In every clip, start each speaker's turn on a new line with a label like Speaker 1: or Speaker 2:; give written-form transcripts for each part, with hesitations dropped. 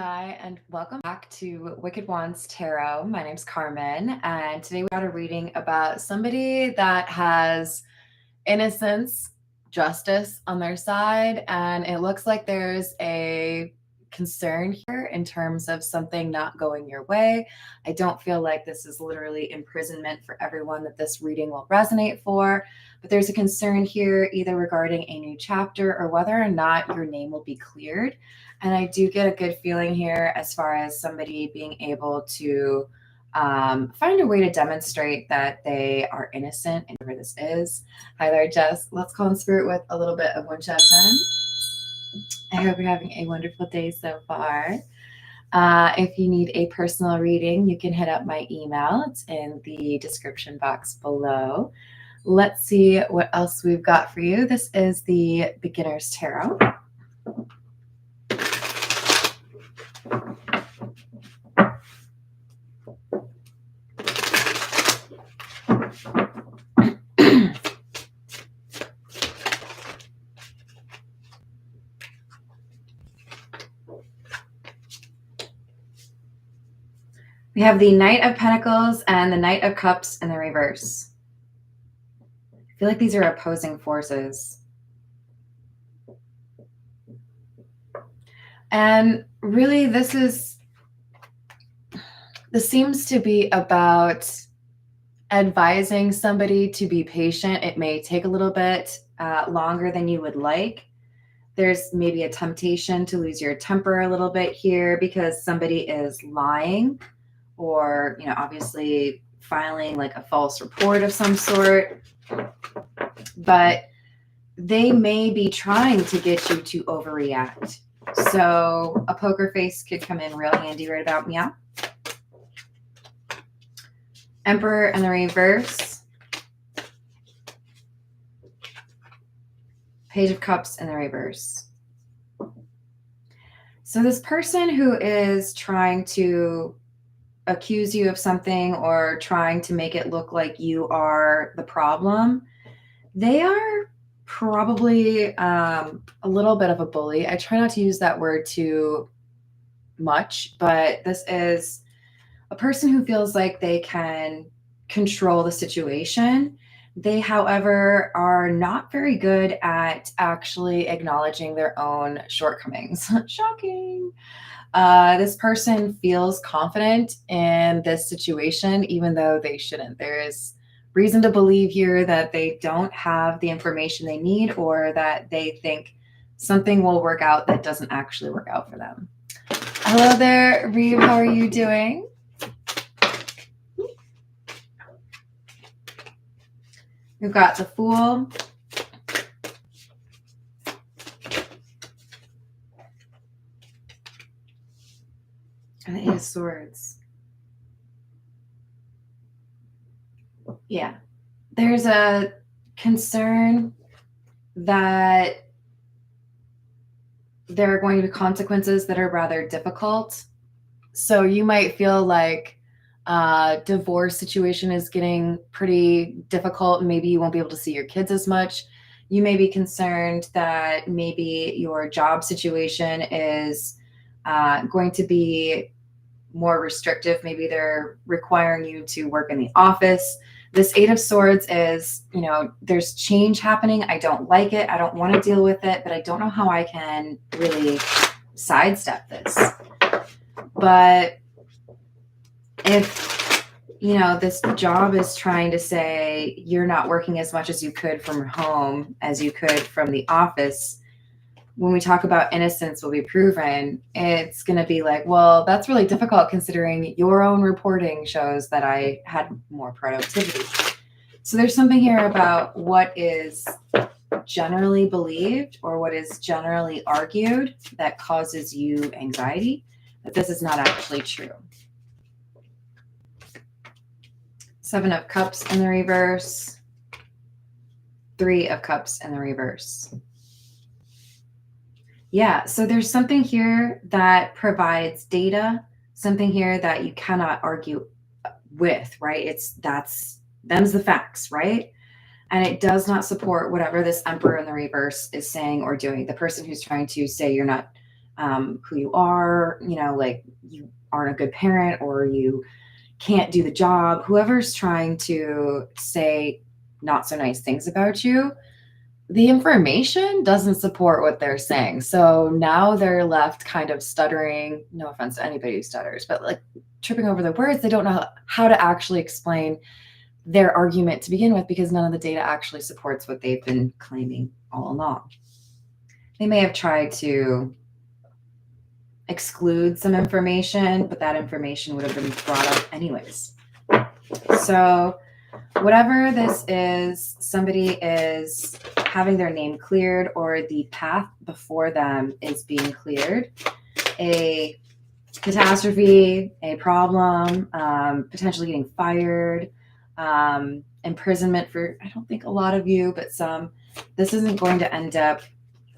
Speaker 1: Hi, and welcome back to Wicked Wands Tarot. My name's Carmen, and today we got a reading about somebody that has innocence, justice on their side, and it looks like there's a concern here in terms of something not going your way. I don't feel like this is literally imprisonment for everyone that this reading will resonate for, but there's a concern here either regarding a new chapter or whether or not your name will be cleared. And I do get a good feeling here as far as somebody being able to find a way to demonstrate that they are innocent and whatever this is. Hi there, Jess. Let's call in spirit with a little bit of Winchester. I hope you're having a wonderful day so far. If you need a personal reading, you can hit up my email. It's in the description box below. Let's see what else we've got for you. This is the Beginner's Tarot. We have the Knight of Pentacles and the Knight of Cups in the reverse. I feel like these are opposing forces. And really, this seems to be about advising somebody to be patient. It may take a little bit longer than you would like. There's maybe a temptation to lose your temper a little bit here because somebody is lying or, obviously filing like a false report of some sort. But they may be trying to get you to overreact. So a poker face could come in real handy right about now. Emperor in the reverse. Page of Cups in the reverse. So this person who is trying to accuse you of something or trying to make it look like you are the problem, they are probably a little bit of a bully. I try not to use that word too much, but this is a person who feels like they can control the situation. They, however, are not very good at actually acknowledging their own shortcomings. Shocking. This person feels confident in this situation, even though they shouldn't. There is reason to believe here that they don't have the information they need or that they think something will work out that doesn't actually work out for them. Hello there, Reeve. How are you doing? We've got the Fool. And the Eight of Swords. Yeah. There's a concern that there are going to be consequences that are rather difficult. So you might feel like divorce situation is getting pretty difficult. Maybe you won't be able to see your kids as much. You may be concerned that maybe your job situation is going to be more restrictive. Maybe they're requiring you to work in the office. This Eight of Swords is, there's change happening. I don't like it. I don't want to deal with it, but I don't know how I can really sidestep this. But if, this job is trying to say you're not working as much as you could from home as you could from the office, when we talk about innocence will be proven, it's going to be like, well, that's really difficult considering your own reporting shows that I had more productivity. So there's something here about what is generally believed or what is generally argued that causes you anxiety, but this is not actually true. Seven of Cups in the reverse. Three of Cups in the reverse. Yeah, so there's something here that provides data, something here that you cannot argue with, right? Them's the facts, right? And it does not support whatever this Emperor in the reverse is saying or doing. The person who's trying to say you're not who you are, you know, like you aren't a good parent or you can't do the job. Whoever's trying to say not so nice things about you, the information doesn't support what they're saying. So now they're left kind of stuttering. No offense to anybody who stutters, but like tripping over their words. They don't know how to actually explain their argument to begin with because none of the data actually supports what they've been claiming all along. They may have tried to exclude some information, but that information would have been brought up anyways. So whatever this is, somebody is having their name cleared or the path before them is being cleared. A catastrophe, a problem, potentially getting fired, imprisonment for, I don't think a lot of you, but some. This isn't going to end up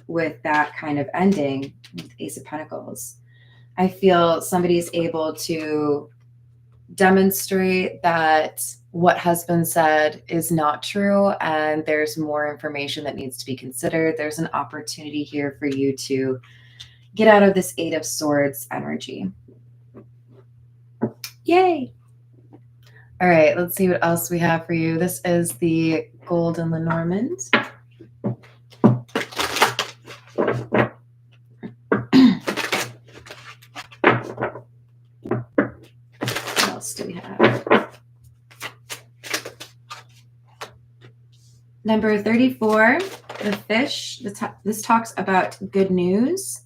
Speaker 1: with that kind of ending with Ace of Pentacles. I feel somebody's able to demonstrate that what has been said is not true and there's more information that needs to be considered. There's an opportunity here for you to get out of this Eight of Swords energy. Yay! All right, let's see what else we have for you. This is the Golden Lenormand. What else do we have? Number 34, the fish. This talks about good news.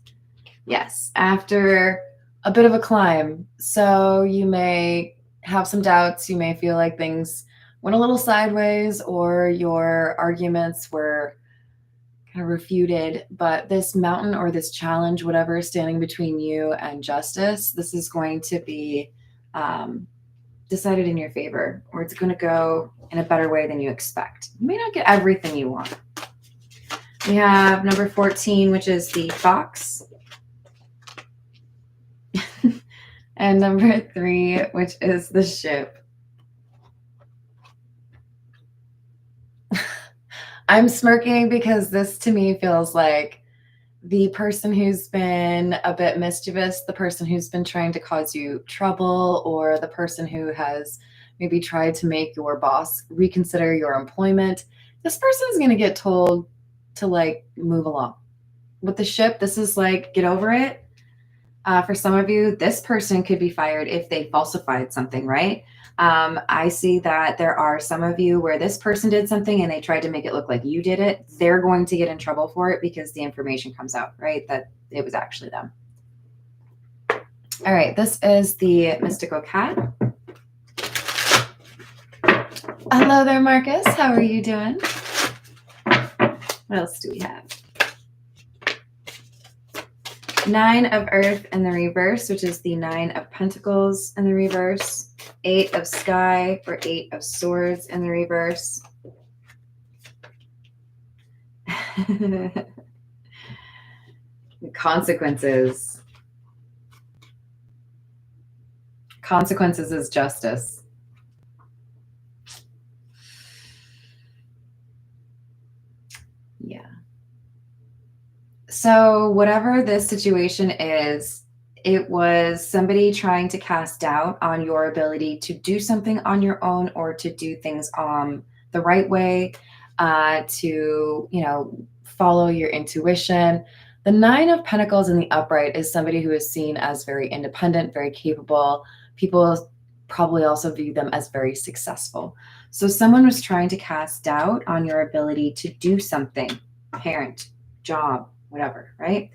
Speaker 1: Yes, after a bit of a climb. So you may have some doubts. You may feel like things went a little sideways or your arguments were kind of refuted. But this mountain or this challenge, whatever is standing between you and justice, this is going to be decided in your favor, or it's going to go in a better way than you expect. You may not get everything you want. We have number 14, which is the fox. And number 3, which is the ship. I'm smirking because this to me feels like the person who's been a bit mischievous, the person who's been trying to cause you trouble, or the person who has maybe tried to make your boss reconsider your employment. This person is going to get told to like move along. With the ship, this is like, get over it. For some of you, this person could be fired if they falsified something, right? I see that there are some of you where this person did something and they tried to make it look like you did it. They're going to get in trouble for it because the information comes out, right? That it was actually them. All right, this is the mystical cat. Hello there, Marcus. How are you doing? What else do we have? 9 of Earth in the reverse, which is the 9 of Pentacles in the reverse. 8 of Sky or 8 of Swords in the reverse. Consequences. Consequences is justice. Yeah. So whatever this situation is, it was somebody trying to cast doubt on your ability to do something on your own or to do things the right way, to, you know, follow your intuition. The 9 of Pentacles in the upright is somebody who is seen as very independent, very capable. People probably also view them as very successful. So someone was trying to cast doubt on your ability to do something, parent, job, whatever, right?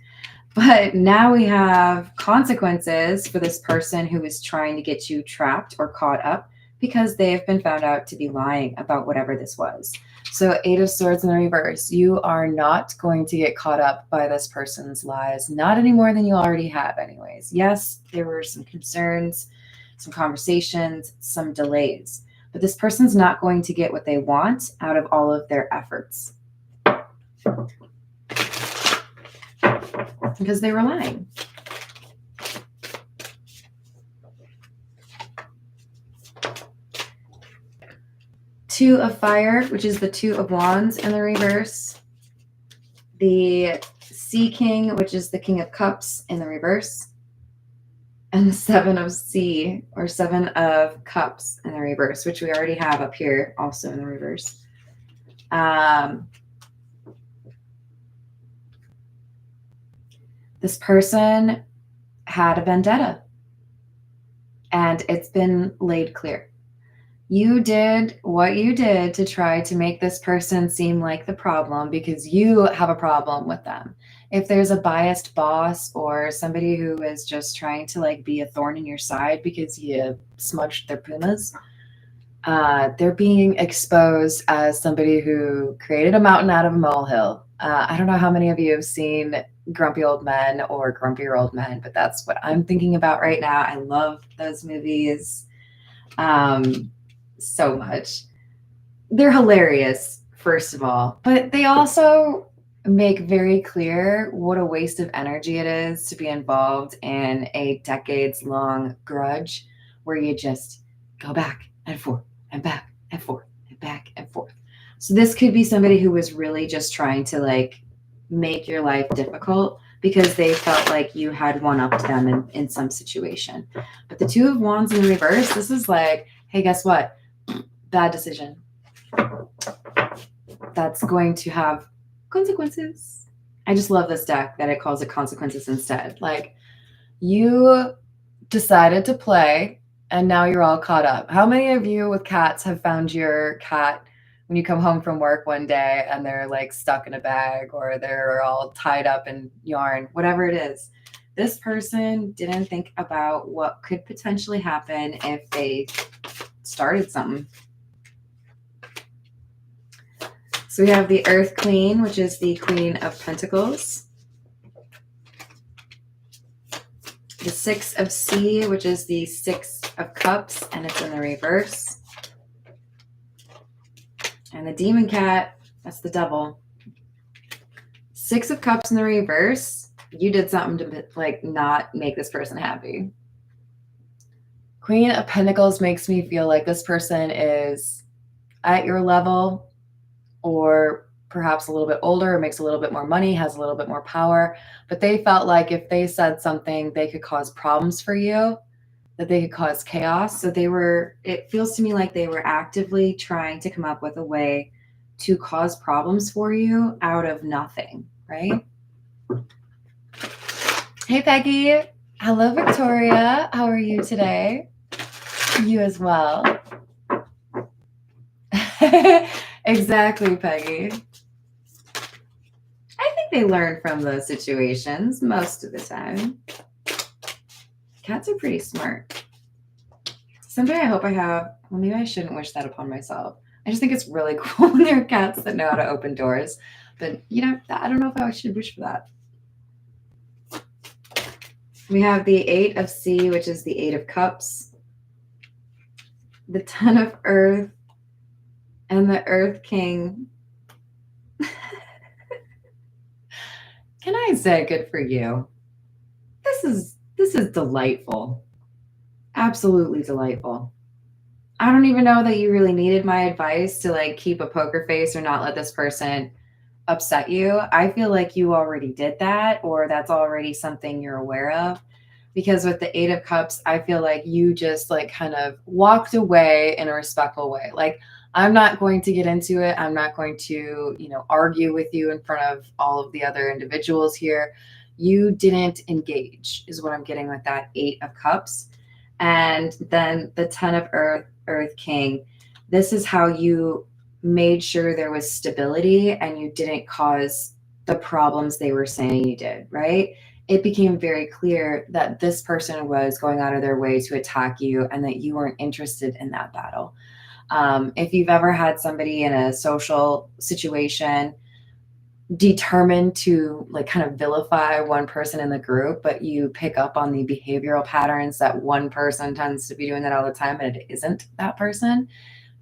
Speaker 1: But now we have consequences for this person who is trying to get you trapped or caught up because they have been found out to be lying about whatever this was. So 8 of Swords in the reverse, you are not going to get caught up by this person's lies, not any more than you already have anyways. Yes, there were some concerns, some conversations, some delays, but this person's not going to get what they want out of all of their efforts because they were lying. Two of Fire, which is the 2 of Wands in the reverse. The Sea King, which is the King of Cups in the reverse, and the Seven of Sea, or Seven of Cups in the reverse, which we already have up here also in the reverse. This person had a vendetta, and it's been laid clear. You did what you did to try to make this person seem like the problem because you have a problem with them. If there's a biased boss or somebody who is just trying to like be a thorn in your side because you smudged their pumas, they're being exposed as somebody who created a mountain out of a molehill. I don't know how many of you have seen Grumpy Old Men or Grumpier Old Men, but that's what I'm thinking about right now. I love those movies. So much. They're hilarious, first of all, but they also make very clear what a waste of energy it is to be involved in a decades-long grudge where you just go back and forth and back and forth and back and forth. So this could be somebody who was really just trying to like make your life difficult because they felt like you had one-upped them in some situation. But the Two of Wands in the reverse, this is like, hey, guess what? Bad decision. That's going to have consequences. I just love this deck that it calls it consequences instead. Like, you decided to play and now you're all caught up. How many of you with cats have found your cat when you come home from work one day and they're like stuck in a bag or they're all tied up in yarn, whatever it is? This person didn't think about what could potentially happen if they started something. So we have the Earth Queen, which is the Queen of Pentacles. The Six of Sea, which is the Six of Cups, and it's in the reverse. And the Demon Cat, that's the Devil. Six of Cups in the reverse. You did something to like not make this person happy. Queen of Pentacles makes me feel like this person is at your level, or perhaps a little bit older, makes a little bit more money, has a little bit more power, but they felt like if they said something, they could cause problems for you, that they could cause chaos. So it feels to me like they were actively trying to come up with a way to cause problems for you out of nothing, right? Hey, Peggy. Hello, Victoria. How are you today? You as well. Exactly, Peggy. I think they learn from those situations most of the time. Cats are pretty smart. Someday I hope I have, well, maybe I shouldn't wish that upon myself. I just think it's really cool when there are cats that know how to open doors. But, you know, I don't know if I should wish for that. We have the Eight of Sea, which is the Eight of Cups. The Ten of Earth. And the Earth King. Can I say good for you? This is delightful. Absolutely delightful. I don't even know that you really needed my advice to like keep a poker face or not let this person upset you. I feel like you already did that, or that's already something you're aware of. Because with the Eight of Cups, I feel like you just like kind of walked away in a respectful way. Like, I'm not going to get into it. I'm not going to, argue with you in front of all of the other individuals here. You didn't engage is what I'm getting with that Eight of Cups. And then the Ten of Earth King. This is how you made sure there was stability and you didn't cause the problems they were saying you did, right? It became very clear that this person was going out of their way to attack you and that you weren't interested in that battle. If you've ever had somebody in a social situation determined to like kind of vilify one person in the group, but you pick up on the behavioral patterns that one person tends to be doing that all the time and it isn't that person,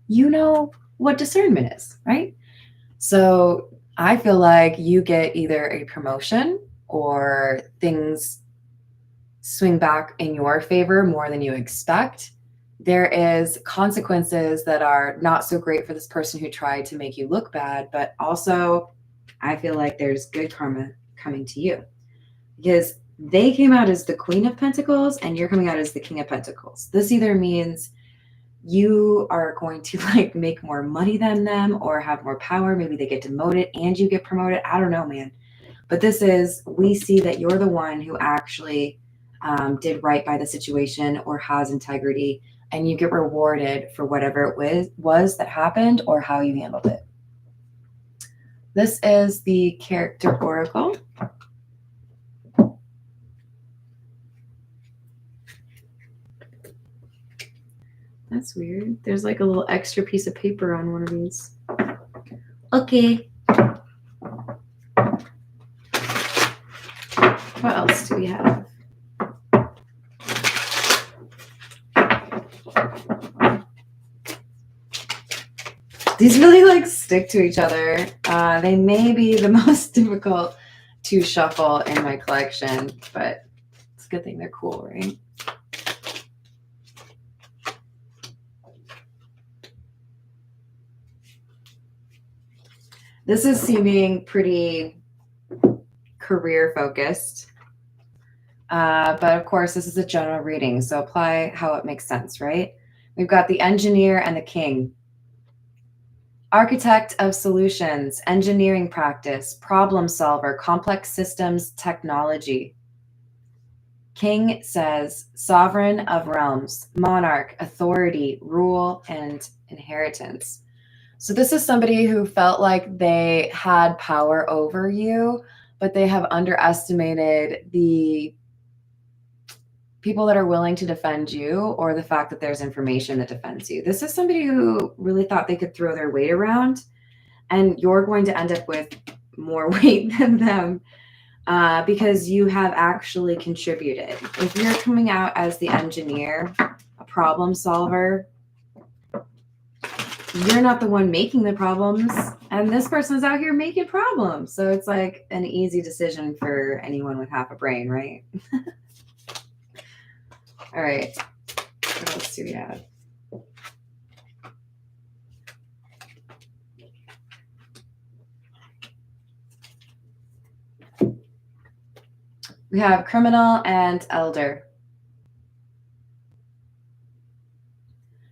Speaker 1: you know what discernment is, right? So I feel like you get either a promotion or things swing back in your favor more than you expect. There is consequences that are not so great for this person who tried to make you look bad, but also I feel like there's good karma coming to you, because they came out as the Queen of Pentacles and you're coming out as the King of Pentacles. This either means you are going to like make more money than them or have more power. Maybe they get demoted and you get promoted. I don't know, man. But this is, we see that you're the one who actually did right by the situation or has integrity, and you get rewarded for whatever it was that happened or how you handled it. This is the character oracle. That's weird. There's like a little extra piece of paper on one of these. Okay. What else do we have? These really like stick to each other. They may be the most difficult to shuffle in my collection, but it's a good thing they're cool, right? This is seeming pretty career focused. But of course, this is a general reading, so apply how it makes sense, right? We've got the engineer and the king. Architect of solutions, engineering practice, problem solver, complex systems, technology. King says sovereign of realms, monarch, authority, rule, and inheritance. So this is somebody who felt like they had power over you, but they have underestimated the people that are willing to defend you, or the fact that there's information that defends you. This is somebody who really thought they could throw their weight around, and you're going to end up with more weight than them because you have actually contributed. If you're coming out as the engineer, a problem solver, you're not the one making the problems, and this person's out here making problems. So it's like an easy decision for anyone with half a brain, right? All right, what else do we have? We have criminal and elder.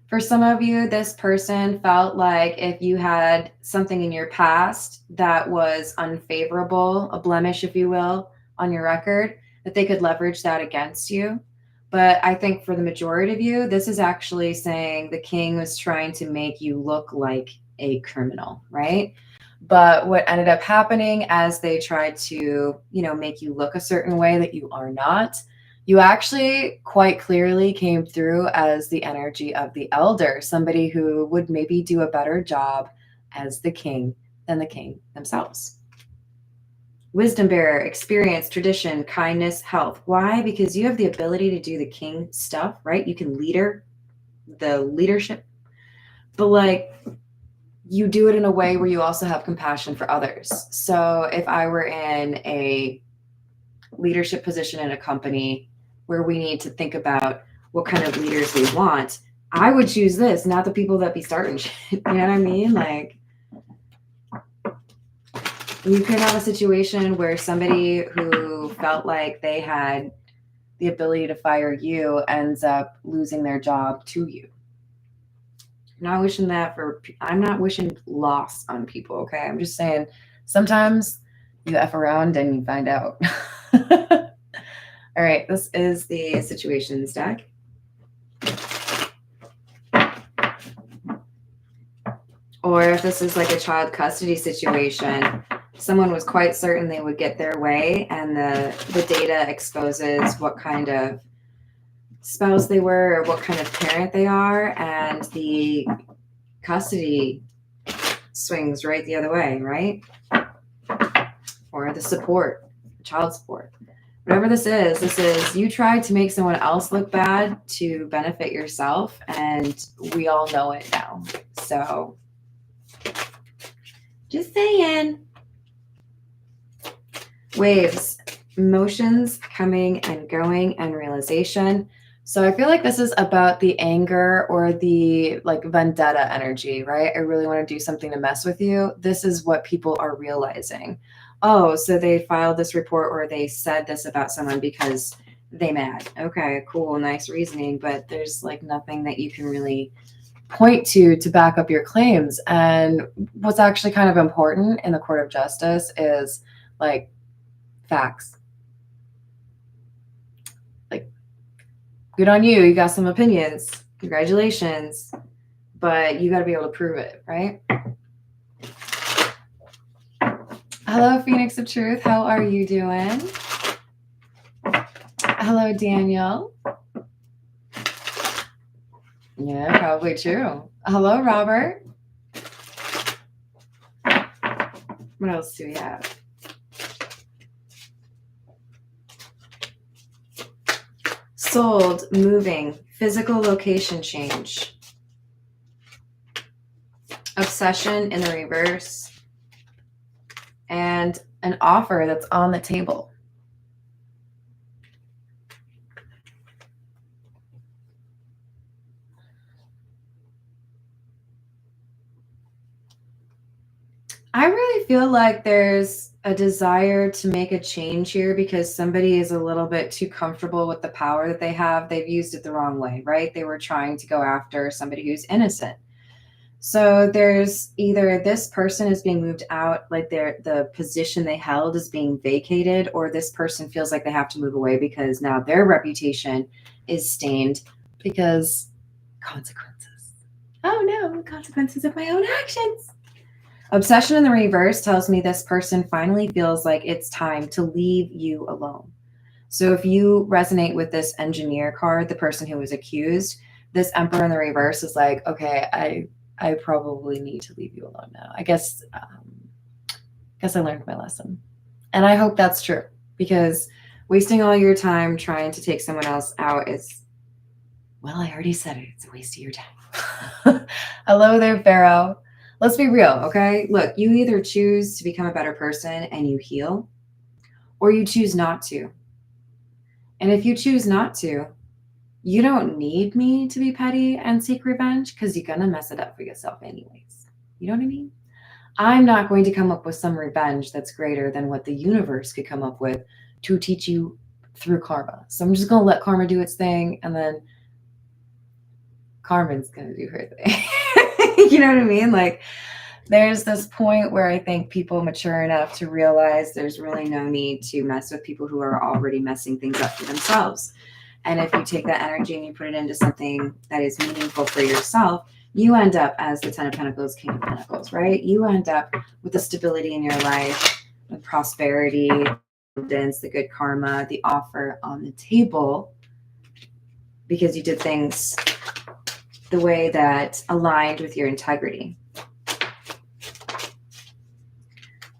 Speaker 1: For some of you, this person felt like if you had something in your past that was unfavorable, a blemish, if you will, on your record, that they could leverage that against you. But I think for the majority of you, this is actually saying the king was trying to make you look like a criminal, right? But what ended up happening as they tried to, make you look a certain way that you are not, you actually quite clearly came through as the energy of the elder, somebody who would maybe do a better job as the king than the king themselves. Wisdom bearer, experience, tradition, kindness, health. Why? Because you have the ability to do the king stuff, right? You can the leadership, but like you do it in a way where you also have compassion for others. So if I were in a leadership position in a company where we need to think about what kind of leaders we want, I would choose this, not the people that be starting shit. You know what I mean? Like, you could have a situation where somebody who felt like they had the ability to fire you ends up losing their job to you. I'm not wishing I'm not wishing loss on people, okay? I'm just saying sometimes you F around and you find out. All right, this is the situations deck. Or if this is like a child custody situation, someone was quite certain they would get their way, and the data exposes what kind of spouse they were or what kind of parent they are, and the custody swings right the other way, right? Or the support, child support. Whatever this is you tried to make someone else look bad to benefit yourself, and we all know it now. So just saying. Waves, emotions coming and going, and realization. So I feel like this is about the anger or the like vendetta energy, right? I really want to do something to mess with you. This is what people are realizing. Oh, so they filed this report or they said this about someone because they mad. Okay, cool, nice reasoning, but there's like nothing that you can really point to back up your claims. And what's actually kind of important in the court of justice is like facts. Like, good on you, you got some opinions, congratulations, but you got to be able to prove it, right? Hello, Phoenix of Truth. How are you doing? Hello, Daniel. Yeah, probably true. Hello, Robert. What else do we have? Sold, moving, physical location change. Obsession in the reverse. And an offer that's on the table. I really feel like there's a desire to make a change here because somebody is a little bit too comfortable with the power that they have. They've used it the wrong way, right? They were trying to go after somebody who's innocent. So there's either this person is being moved out, like the position they held is being vacated, or this person feels like they have to move away because now their reputation is stained because consequences. Oh no, consequences of my own actions. Obsession in the reverse tells me this person finally feels like it's time to leave you alone. So if you resonate with this engineer card, the person who was accused, this Emperor in the reverse is like, okay, I probably need to leave you alone now. I guess I learned my lesson. And I hope that's true, because wasting all your time trying to take someone else out is, well, I already said it. It's a waste of your time. Hello there, Pharaoh. Let's be real, okay? Look, you either choose to become a better person and you heal, or you choose not to. And if you choose not to, you don't need me to be petty and seek revenge because you're going to mess it up for yourself anyways. You know what I mean? I'm not going to come up with some revenge that's greater than what the universe could come up with to teach you through karma. So I'm just going to let karma do its thing, and then Carmen's going to do her thing. You know what I mean? Like, there's this point where I think people mature enough to realize there's really no need to mess with people who are already messing things up for themselves. And if you take that energy and you put it into something that is meaningful for yourself, you end up as the Ten of Pentacles, King of Pentacles, right? You end up with the stability in your life, the prosperity, the good karma, the offer on the table, because you did things the way that aligned with your integrity.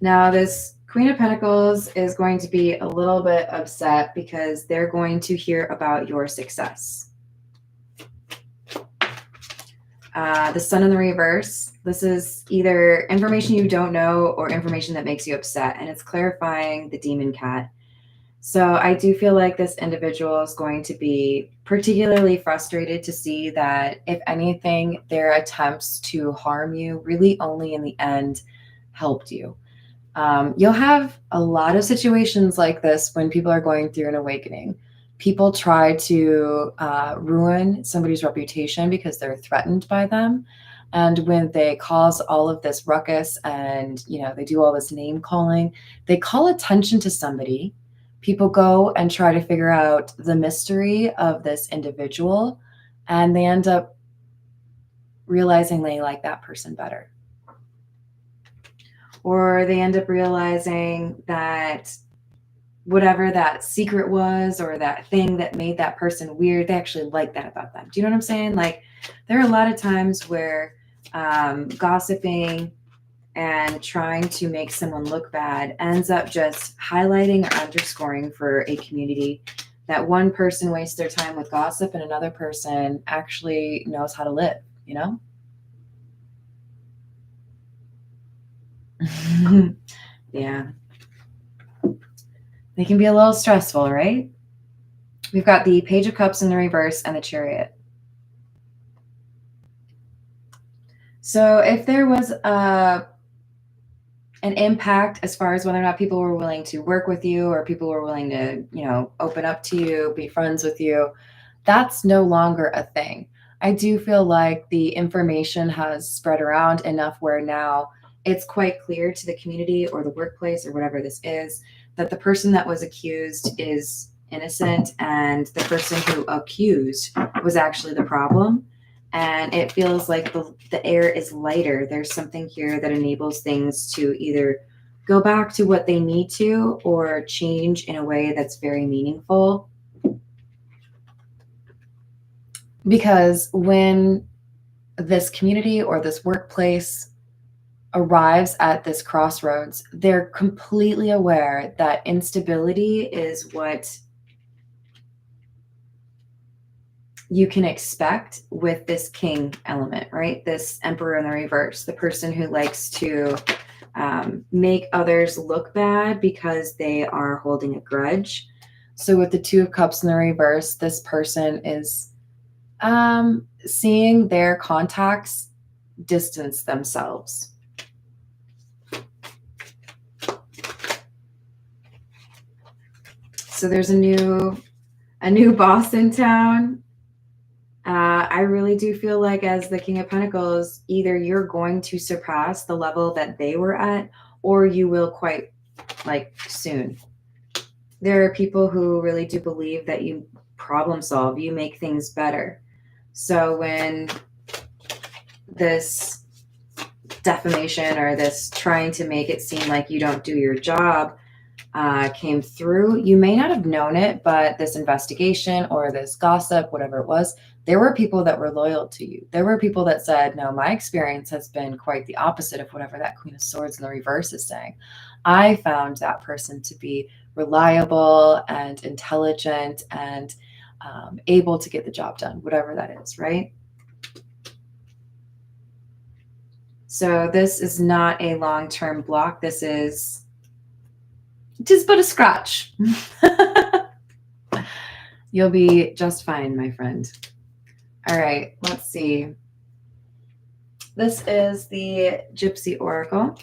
Speaker 1: Now, this Queen of Pentacles is going to be a little bit upset because they're going to hear about your success. The Sun in the reverse. This is either information you don't know or information that makes you upset, and it's clarifying the demon cat. So I do feel like this individual is going to be particularly frustrated to see that, if anything, their attempts to harm you really only in the end helped you. You'll have a lot of situations like this when people are going through an awakening. People try to ruin somebody's reputation because they're threatened by them. And when they cause all of this ruckus and, they do all this name calling, they call attention to somebody. People go and try to figure out the mystery of this individual, and they end up realizing they like that person better. Or they end up realizing that whatever that secret was or that thing that made that person weird, they actually like that about them. Do you know what I'm saying? Like, there are a lot of times where gossiping and trying to make someone look bad ends up just highlighting or underscoring for a community that one person wastes their time with gossip and another person actually knows how to live, Yeah. They can be a little stressful, right? We've got the Page of Cups in the reverse and the Chariot. So if there was an impact as far as whether or not people were willing to work with you or people were willing to, open up to you, be friends with you. That's no longer a thing. I do feel like the information has spread around enough where now it's quite clear to the community or the workplace or whatever this is that the person that was accused is innocent and the person who accused was actually the problem. And it feels like the air is lighter. There's something here that enables things to either go back to what they need to or change in a way that's very meaningful. Because when this community or this workplace arrives at this crossroads, they're completely aware that instability is what you can expect with this king element, right? This emperor in the reverse, the person who likes to make others look bad because they are holding a grudge. So with the Two of Cups in the reverse, this person is seeing their contacts distance themselves. So there's a new boss in town. I really do feel like as the King of Pentacles, either you're going to surpass the level that they were at, or you will quite soon. There are people who really do believe that you problem solve, you make things better. So when this defamation or this trying to make it seem like you don't do your job came through, you may not have known it, but this investigation or this gossip, whatever it was, there were people that were loyal to you. There were people that said, no, my experience has been quite the opposite of whatever that Queen of Swords in the reverse is saying. I found that person to be reliable and intelligent and able to get the job done, whatever that is, right? So this is not a long-term block. This is just but a scratch. You'll be just fine, my friend. All right, let's see. This is the Gypsy Oracle.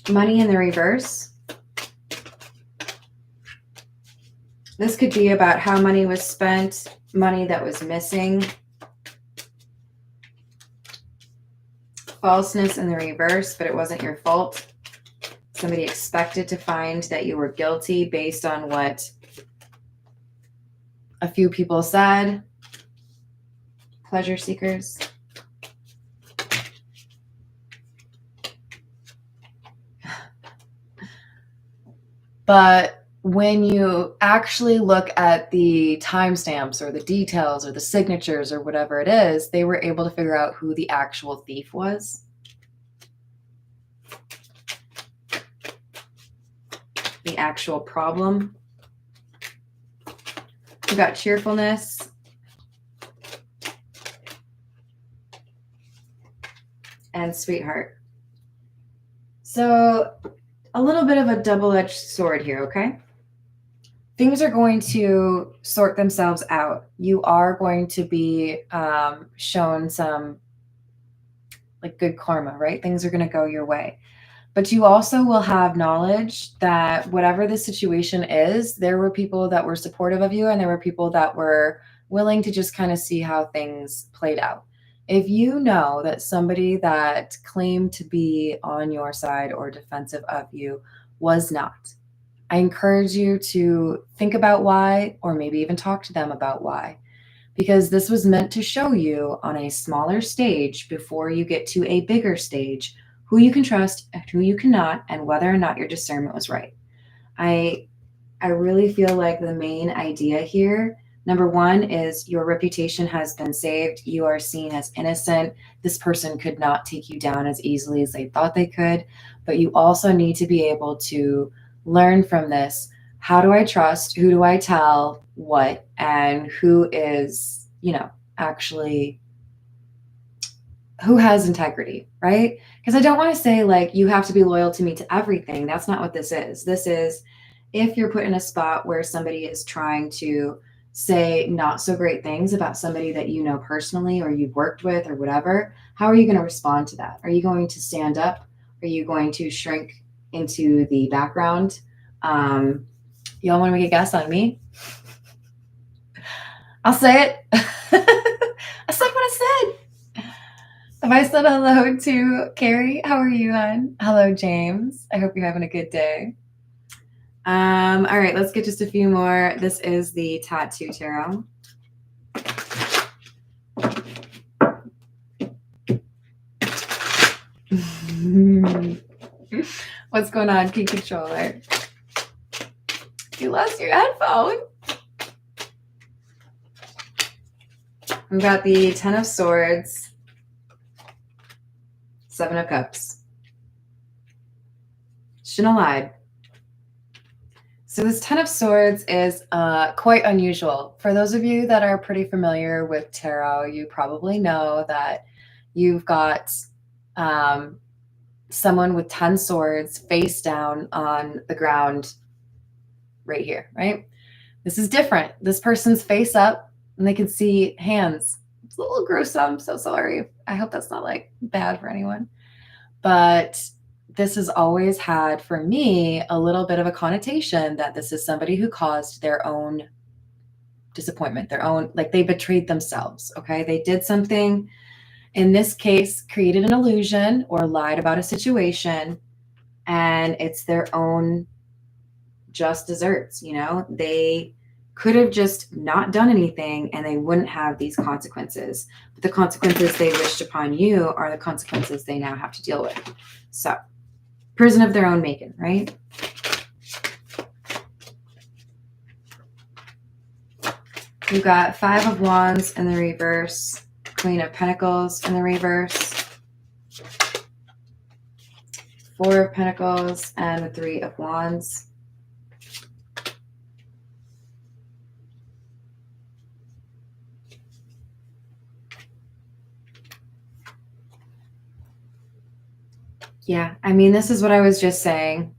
Speaker 1: Money in the reverse. This could be about how money was spent, money that was missing. Falseness in the reverse, but it wasn't your fault. Somebody expected to find that you were guilty based on what a few people said. Pleasure seekers. But when you actually look at the timestamps or the details or the signatures or whatever it is, they were able to figure out who the actual thief was. The actual problem. We got cheerfulness. And sweetheart. So a little bit of a double-edged sword here, okay? Things are going to sort themselves out. You are going to be shown some good karma, right? Things are going to go your way. But you also will have knowledge that whatever the situation is, there were people that were supportive of you and there were people that were willing to just kind of see how things played out. If you know that somebody that claimed to be on your side or defensive of you was not, I encourage you to think about why, or maybe even talk to them about why, because this was meant to show you on a smaller stage before you get to a bigger stage who you can trust and who you cannot, and whether or not your discernment was right. I really feel like the main idea here, number one, is your reputation has been saved. You are seen as innocent. This person could not take you down as easily as they thought they could. But you also need to be able to learn from this. How do I trust? Who do I tell what? And who is, actually, who has integrity, right? Because I don't want to say you have to be loyal to me to everything. That's not what this is. This is, if you're put in a spot where somebody is trying to say not so great things about somebody that you know personally or you've worked with or whatever, how are you going to respond to that? Are you going to stand up? Are you going to shrink into the background? Y'all want to make a guess on me? I'll say it. I said what I said. Have I said hello to Carrie? How are you, hon? Hello, James. I hope you're having a good day. All right, let's get just a few more. This is the Tattoo Tarot. What's going on, Key Controller? You lost your headphone. We've got the Ten of Swords, Seven of Cups. Shouldn't have lied. So this Ten of Swords is quite unusual. For those of you that are pretty familiar with tarot, you probably know that you've got someone with 10 swords face down on the ground right here, right? This is different. This person's face up and they can see hands. It's a little gruesome, so sorry. I hope that's not like bad for anyone. But this has always had for me a little bit of a connotation that this is somebody who caused their own disappointment, their own, like they betrayed themselves. Okay. They did something, in this case, created an illusion or lied about a situation, and it's their own just desserts. You know, they could have just not done anything and they wouldn't have these consequences. But the consequences they wished upon you are the consequences they now have to deal with. So, prison of their own making, right? We've got Five of Wands in the reverse, Queen of Pentacles in the reverse, Four of Pentacles, and the Three of Wands. Yeah, I mean, this is what I was just saying.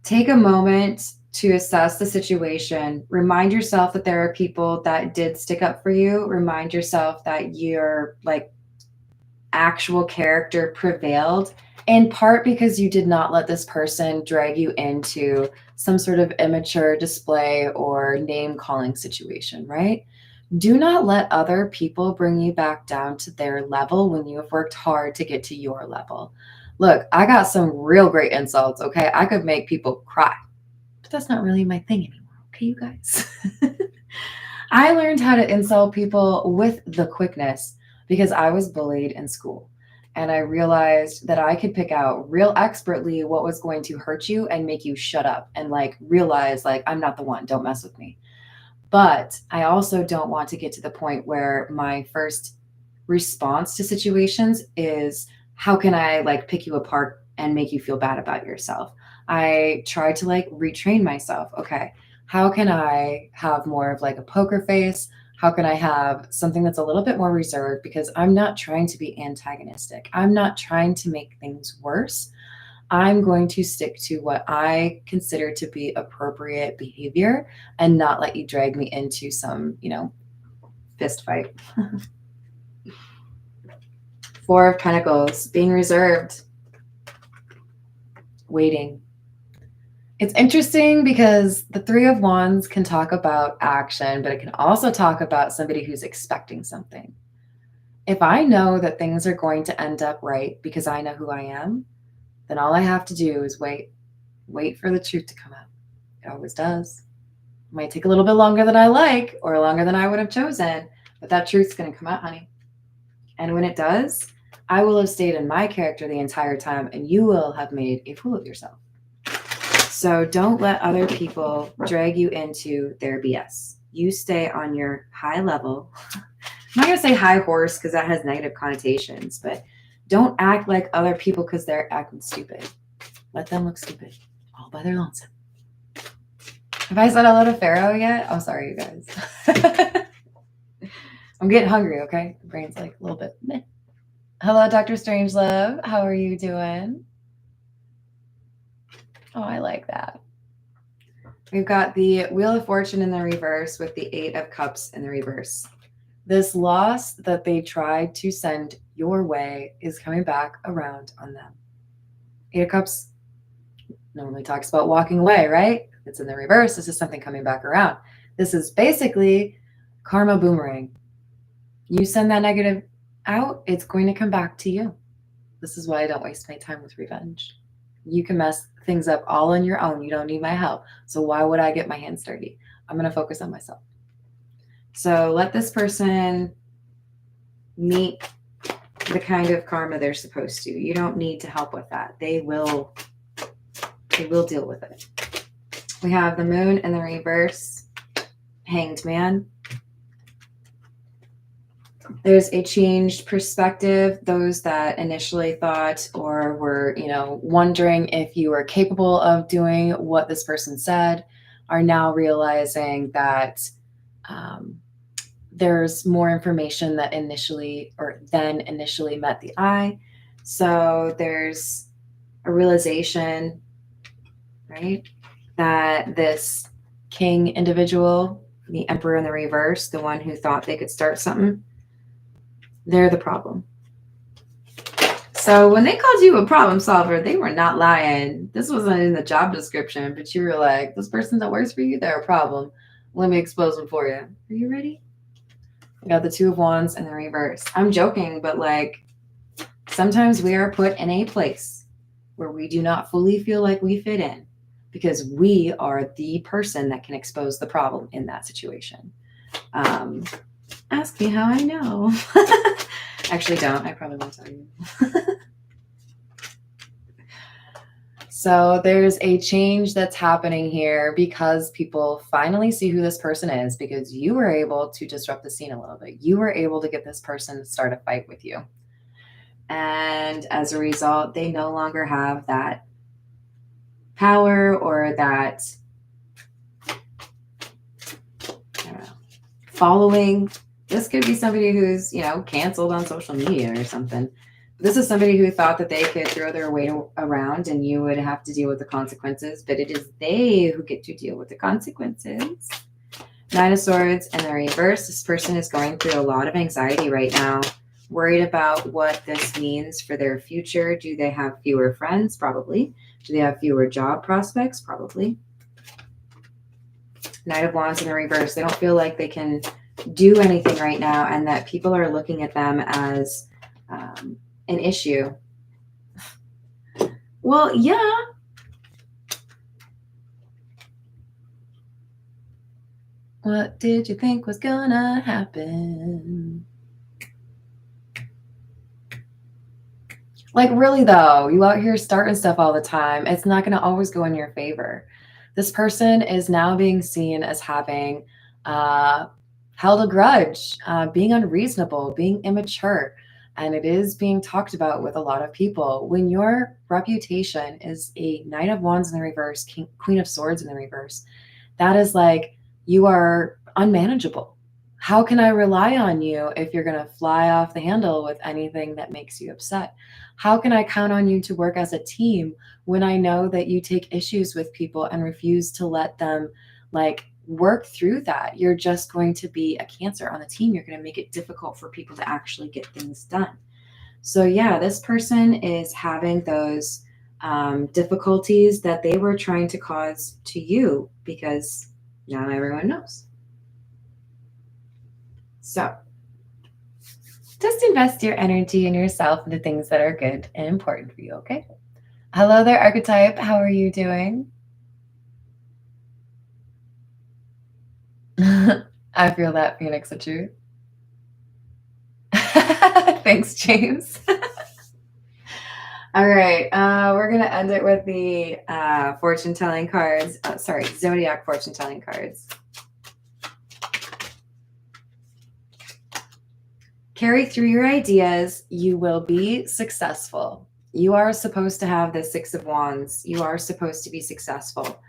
Speaker 1: Take a moment to assess the situation. Remind yourself that there are people that did stick up for you. Remind yourself that your like actual character prevailed, in part because you did not let this person drag you into some sort of immature display or name calling situation, right? Do not let other people bring you back down to their level when you have worked hard to get to your level. Look, I got some real great insults, okay? I could make people cry, but that's not really my thing anymore, okay, you guys? I learned how to insult people with the quickness because I was bullied in school. And I realized that I could pick out real expertly what was going to hurt you and make you shut up and like realize like, I'm not the one, don't mess with me. But I also don't want to get to the point where my first response to situations is, how can I like pick you apart and make you feel bad about yourself? I try to like retrain myself. Okay, how can I have more of like a poker face? How can I have something that's a little bit more reserved? Because I'm not trying to be antagonistic. I'm not trying to make things worse. I'm going to stick to what I consider to be appropriate behavior and not let you drag me into some, you know, fist fight. Four of Pentacles, being reserved, waiting. It's interesting because the Three of Wands can talk about action, but it can also talk about somebody who's expecting something. If I know that things are going to end up right because I know who I am, then all I have to do is wait for the truth to come out. It always does. It might take a little bit longer than I like or longer than I would have chosen, but that truth's going to come out, honey. And when it does, I will have stayed in my character the entire time and you will have made a fool of yourself. So don't let other people drag you into their BS. You stay on your high level. I'm not going to say high horse because that has negative connotations, but don't act like other people because they're acting stupid. Let them look stupid all by their lonesome. Have I said hello to Pharaoh yet? I'm sorry, you guys. I'm getting hungry, okay? The brain's like a little bit meh. Hello, Dr. Strangelove. How are you doing? Oh, I like that. We've got the Wheel of Fortune in the reverse with the Eight of Cups in the reverse. This loss that they tried to send your way is coming back around on them. Eight of Cups normally talks about walking away, right? It's in the reverse. This is something coming back around. This is basically karma boomerang. You send that negative out, it's going to come back to you. This is why I don't waste my time with revenge. You can mess things up all on your own. You don't need my help. So why would I get my hands dirty? I'm going to focus on myself. So let this person meet the kind of karma they're supposed to. You don't need to help with that. They will deal with it. We have the Moon in the reverse, Hanged Man. There's a changed perspective. Those that initially thought or were, wondering if you were capable of doing what this person said are now realizing that there's more information that initially met the eye. So there's a realization, right, that this King individual, the Emperor in the reverse, the one who thought they could start something, they're the problem. So when they called you a problem solver, they were not lying. This wasn't in the job description, but you were like, this person that works for you, they're a problem. Let me expose them for you. Are you ready? I got the Two of Wands in the reverse. I'm joking, but sometimes we are put in a place where we do not fully feel like we fit in because we are the person that can expose the problem in that situation. Ask me how I know. Actually, don't. I probably won't tell you. So there's a change that's happening here because people finally see who this person is because you were able to disrupt the scene a little bit. You were able to get this person to start a fight with you. And as a result, they no longer have that power or that following. This could be somebody who's, canceled on social media or something. This is somebody who thought that they could throw their weight around and you would have to deal with the consequences, but it is they who get to deal with the consequences. Nine of Swords in the reverse. This person is going through a lot of anxiety right now, worried about what this means for their future. Do they have fewer friends? Probably. Do they have fewer job prospects? Probably. Knight of Wands in the reverse. They don't feel like they can do anything right now and that people are looking at them as an issue. Well, yeah. What did you think was gonna happen? Really though, you out here starting stuff all the time. It's not gonna always go in your favor. This person is now being seen as having held a grudge, being unreasonable, being immature. And it is being talked about with a lot of people. When your reputation is a Knight of Wands in the reverse, Queen of Swords in the reverse, that is you are unmanageable. How can I rely on you if you're going to fly off the handle with anything that makes you upset? How can I count on you to work as a team when I know that you take issues with people and refuse to let them work through that? You're just going to be a Cancer on the team. You're going to make it difficult for people to actually get things done. So yeah, this person is having those difficulties that they were trying to cause to you because now everyone knows. So just invest your energy and yourself into things that are good and important for you, okay? Hello there, Archetype. How are you doing? I feel that, Phoenix of Truth. Thanks, James. All right, we're going to end it with the fortune-telling cards. Zodiac fortune-telling cards. Carry through your ideas. You will be successful. You are supposed to have the Six of Wands. You are supposed to be successful.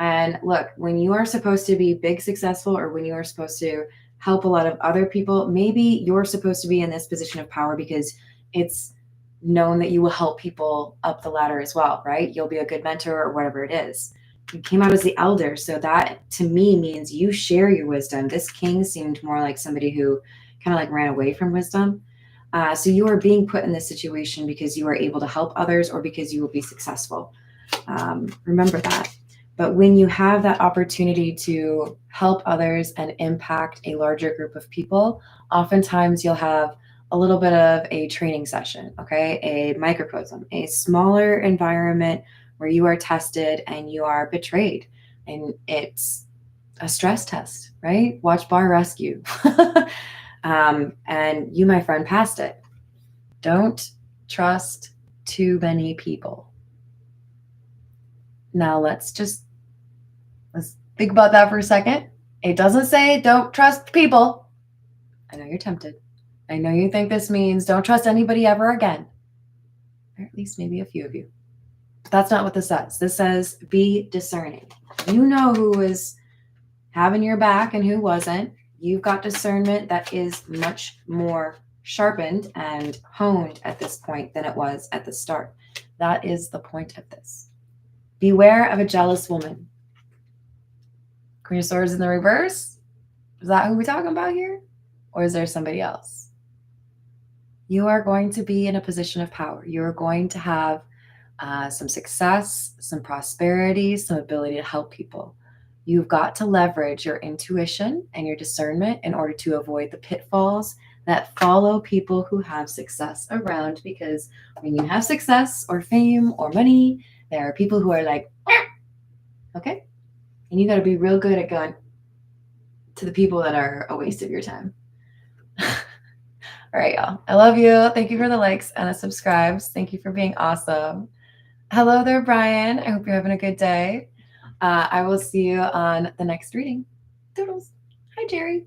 Speaker 1: And look, when you are supposed to be big successful or when you are supposed to help a lot of other people, maybe you're supposed to be in this position of power because it's known that you will help people up the ladder as well, right? You'll be a good mentor or whatever it is. You came out as the elder. So that to me means you share your wisdom. This king seemed more like somebody who kind of like ran away from wisdom. So you are being put in this situation because you are able to help others or because you will be successful. Remember that. But when you have that opportunity to help others and impact a larger group of people, oftentimes you'll have a little bit of a training session, okay? A microcosm, a smaller environment where you are tested and you are betrayed. And it's a stress test, right? Watch Bar Rescue. And you, my friend, passed it. Don't trust too many people. Now let's think about that for a second. It doesn't say don't trust people. I know you're tempted. I know you think this means don't trust anybody ever again. Or at least maybe a few of you. But that's not what this says. This says be discerning. You know who is having your back and who wasn't. You've got discernment that is much more sharpened and honed at this point than it was at the start. That is the point of this. Beware of a jealous woman. Queen of Swords in the reverse? Is that who we're talking about here? Or is there somebody else? You are going to be in a position of power. You're going to have some success, some prosperity, some ability to help people. You've got to leverage your intuition and your discernment in order to avoid the pitfalls that follow people who have success around, because when you have success or fame or money, there are people who are like, okay? And you got to be real good at going to the people that are a waste of your time. All right, y'all. I love you. Thank you for the likes and the subscribes. Thank you for being awesome. Hello there, Brian. I hope you're having a good day. I will see you on the next reading. Doodles. Hi, Jerry.